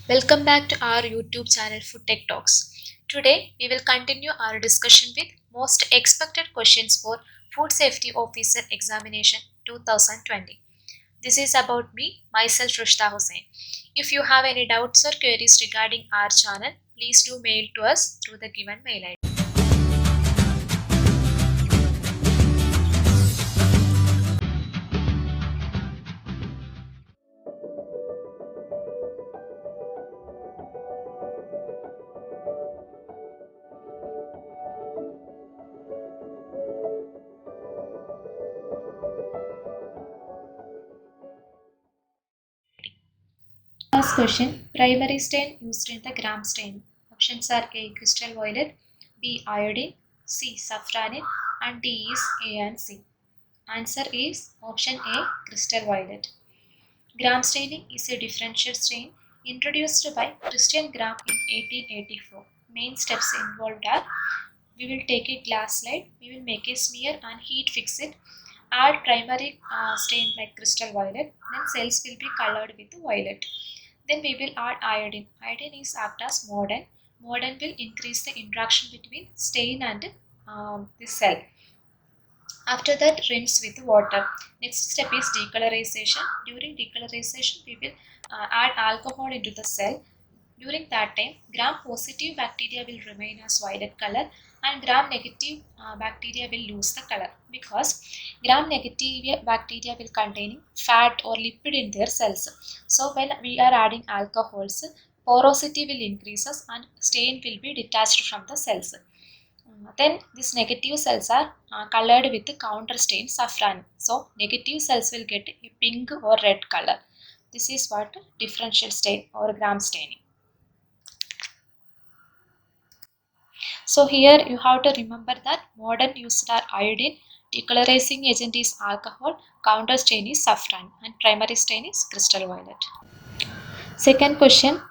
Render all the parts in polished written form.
Welcome back to our YouTube channel Food Tech Talks. Today we will continue our discussion with most expected questions for Food Safety Officer Examination 2020. This is about me, myself Rushta Hussain. If you have any doubts or queries regarding our channel, please do mail to us through the given mail ID. First question, primary stain used in the gram stain. Options are A. Crystal violet, B. Iodine, C. Safranin, and D is A and C. Answer is option A. Crystal violet. Gram staining is a differential stain introduced by Christian Gram in 1884. Main steps involved are: we will take a glass slide, we will make a smear and heat fix it, add primary stain like crystal violet, then cells will be colored with violet. Then we will add iodine. Iodine is act as mordant. Mordant will increase the interaction between stain and the cell. After that, rinse with water. Next step is decolorization. During decolorization, we will add alcohol into the cell. During that time, gram positive bacteria will remain as violet color and gram negative bacteria will lose the color, because gram negative bacteria will containing fat or lipid in their cells. So when we are adding alcohols, porosity will increases and stain will be detached from the cells. Then these negative cells are colored with counter stain saffron. So negative cells will get a pink or red color. This is what differential stain or gram staining. So here you have to remember that modern used are iodine, decolorizing agent is alcohol, counter stain is saffron, and primary stain is crystal violet. Second question,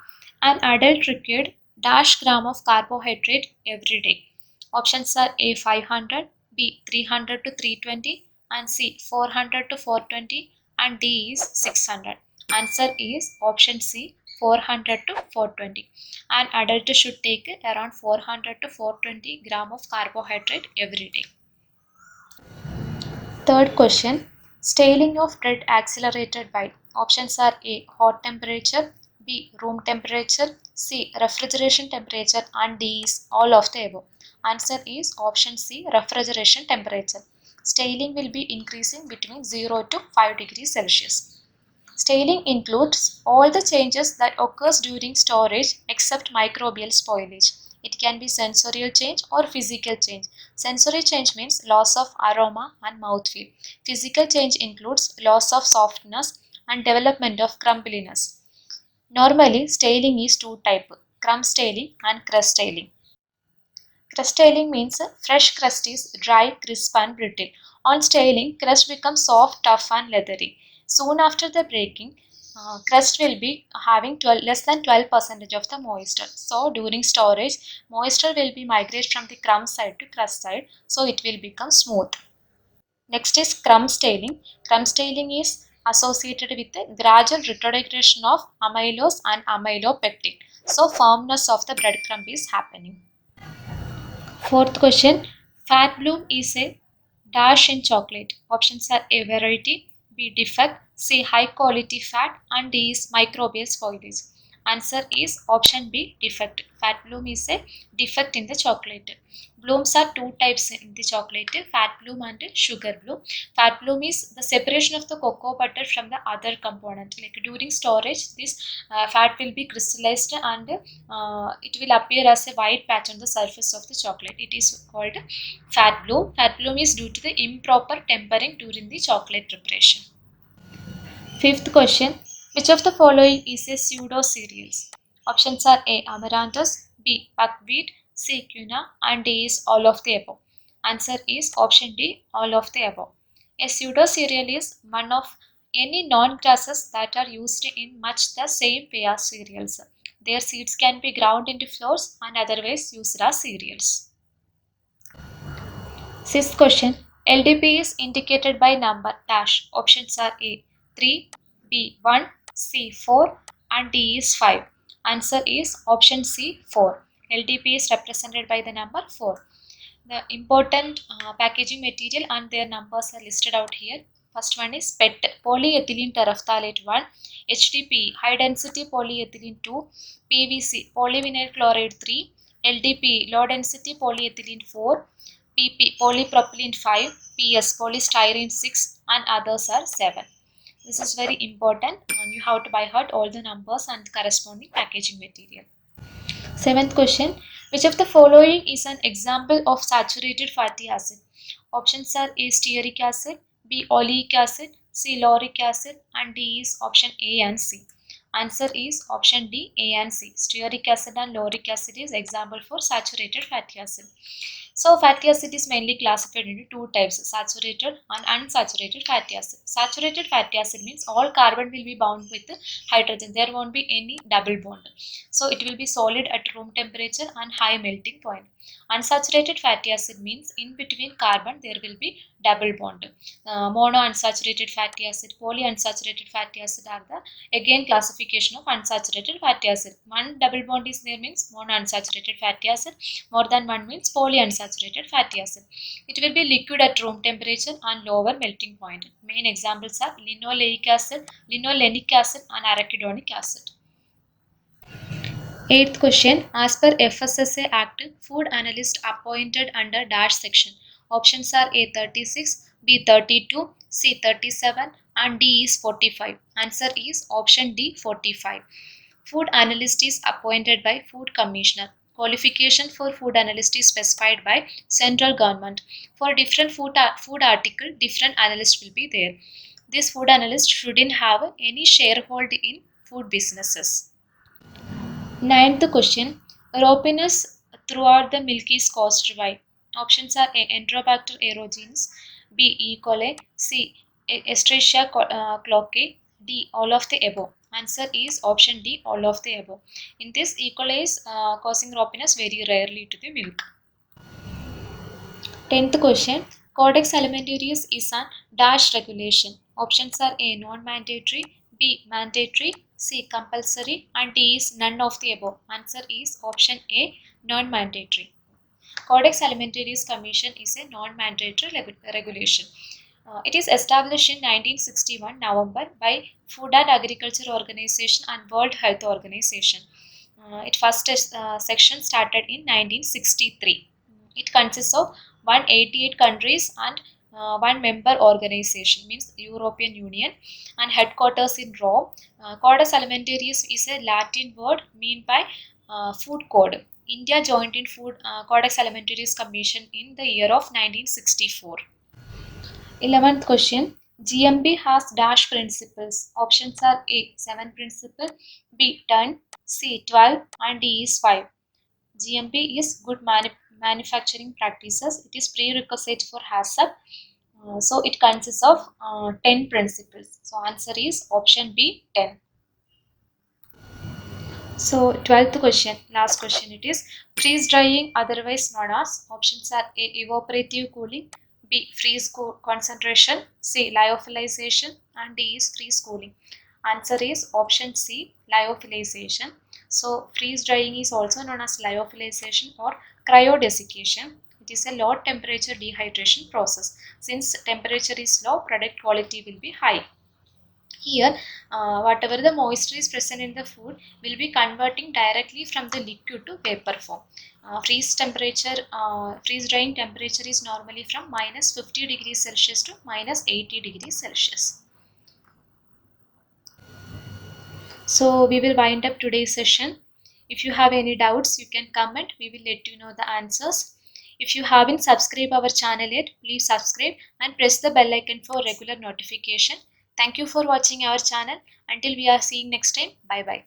an adult required dash gram of carbohydrate every day. Options are A 500, B 300 to 320, and C 400 to 420, and D is 600. Answer is option C 400 to 420. An adult should take around 400 to 420 gram of carbohydrate every day. Third question, staling of bread accelerated by. Options are A hot temperature, B room temperature, C refrigeration temperature, and D is all of the above. Answer is option C refrigeration temperature. Staling will be increasing between 0 to 5 degrees Celsius. Staling includes all the changes that occurs during storage except microbial spoilage. It can be sensorial change or physical change. Sensory change means loss of aroma and mouthfeel. Physical change includes loss of softness and development of crumbliness. Normally, staling is two types: crumb staling and crust staling. Crust staling means fresh crust is dry, crisp and brittle. On staling, crust becomes soft, tough and leathery. Soon after the breaking, crust will be having less than 12% of the moisture. So during storage, moisture will be migrate from the crumb side to crust side, so it will become smooth. Next is crumb staling. Crumb staling is associated with the gradual retrogression of amylose and amylopectin. So firmness of the breadcrumb is happening. Fourth question, fat bloom is a dash in chocolate. Options are A variety, B defect, C high quality fat, and D is microbial spoilage. Answer is option B defect. Fat bloom is a defect in the chocolate. Blooms are two types in the chocolate, fat bloom and sugar bloom. Fat bloom is the separation of the cocoa butter from the other component. Like during storage, this fat will be crystallized and it will appear as a white patch on the surface of the chocolate. It is called fat bloom. Fat bloom is due to the improper tempering during the chocolate preparation. Fifth question, which of the following is a pseudo cereals? Options are A amaranthus, B buckwheat, C quinoa, and D is all of the above. Answer is option D all of the above. A pseudo cereal is one of any non-grasses that are used in much the same way as cereals. Their seeds can be ground into flours and otherwise used as cereals. Sixth question, LDP is indicated by number dash. Options are A 3, B 1, C 4, and D is 5. Answer is option C, 4. LDP is represented by the number 4. The important packaging material and their numbers are listed out here. First one is PET, polyethylene terephthalate 1, HDPE, high density polyethylene 2, PVC, polyvinyl chloride 3, LDPE, low density polyethylene 4, PP, polypropylene 5, PS, polystyrene 6, and others are 7. This is very important and you have to by heart all the numbers and corresponding packaging material. Seventh question. Which of the following is an example of saturated fatty acid? Options are A, stearic acid, B, oleic acid, C, lauric acid, and D is option A and C. Answer is option D, A and C. Stearic acid and lauric acid is example for saturated fatty acid. So fatty acid is mainly classified into two types, saturated and unsaturated fatty acid. Saturated fatty acid means all carbon will be bound with hydrogen. There won't be any double bond. So it will be solid at room temperature and high melting point. Unsaturated fatty acid means in between carbon there will be double bond. Mono unsaturated fatty acid, polyunsaturated fatty acid are the again classification of unsaturated fatty acid. One double bond is there means mono unsaturated fatty acid. More than one means polyunsaturated fatty acid. It will be liquid at room temperature and lower melting point. Main examples are linoleic acid, linolenic acid, and arachidonic acid. Eighth question. As per FSSA Act, food analyst appointed under dash section. Options are A 36, B 32, C 37, and D is 45. Answer is option D 45. Food analyst is appointed by Food Commissioner. Qualification for food analyst is specified by central government. For different food article, different analyst will be there. This food analyst shouldn't have any sharehold in food businesses. Ninth question. Ropinus throughout the milk is caused by. Options are A. Enterobacter aerogenes, B. E. coli, C. Escherichia coli, D. All of the above. Answer is option D. All of the above. In this, E. coli is causing ropinus very rarely to the milk. 10th question. Codex Alimentarius is an dash regulation. Options are A. Non-mandatory, B. Mandatory, C. Compulsory, and D is none of the above. Answer is option A. Non-mandatory. Codex Alimentarius Commission is a non-mandatory regulation. It is established in 1961 November by Food and Agriculture Organization and World Health Organization. Its first section started in 1963. It consists of 188 countries and one member organization, means European Union, and headquarters in Rome. Codex Alimentarius is a Latin word mean by food code. India joined in Codex Alimentarius Commission in the year of 1964. 11th question. GMP has dash principles. Options are A. 7 principle, B. 10, C. 12, and D is 5. GMP is good manufacturing practices. It is prerequisite for HACCP. So it consists of 10 principles. So answer is option B, 10. So 12th question, last question it is. Freeze drying, otherwise known as. Options are A. Evaporative cooling, B. Freeze concentration, C. Lyophilization, and D is freeze cooling. Answer is option C, lyophilization. So freeze drying is also known as lyophilization or cryodesiccation. It is a low temperature dehydration process. Since temperature is low, product quality will be high. Here, whatever the moisture is present in the food will be converting directly from the liquid to vapor form. Freeze drying temperature is normally from minus 50 degrees Celsius to minus 80 degrees Celsius. So we will wind up today's session. If you have any doubts, you can comment. We will let you know the answers. If you haven't subscribed our channel yet, please subscribe and press the bell icon for regular notification. Thank you for watching our channel. Until we are seeing next time, bye bye.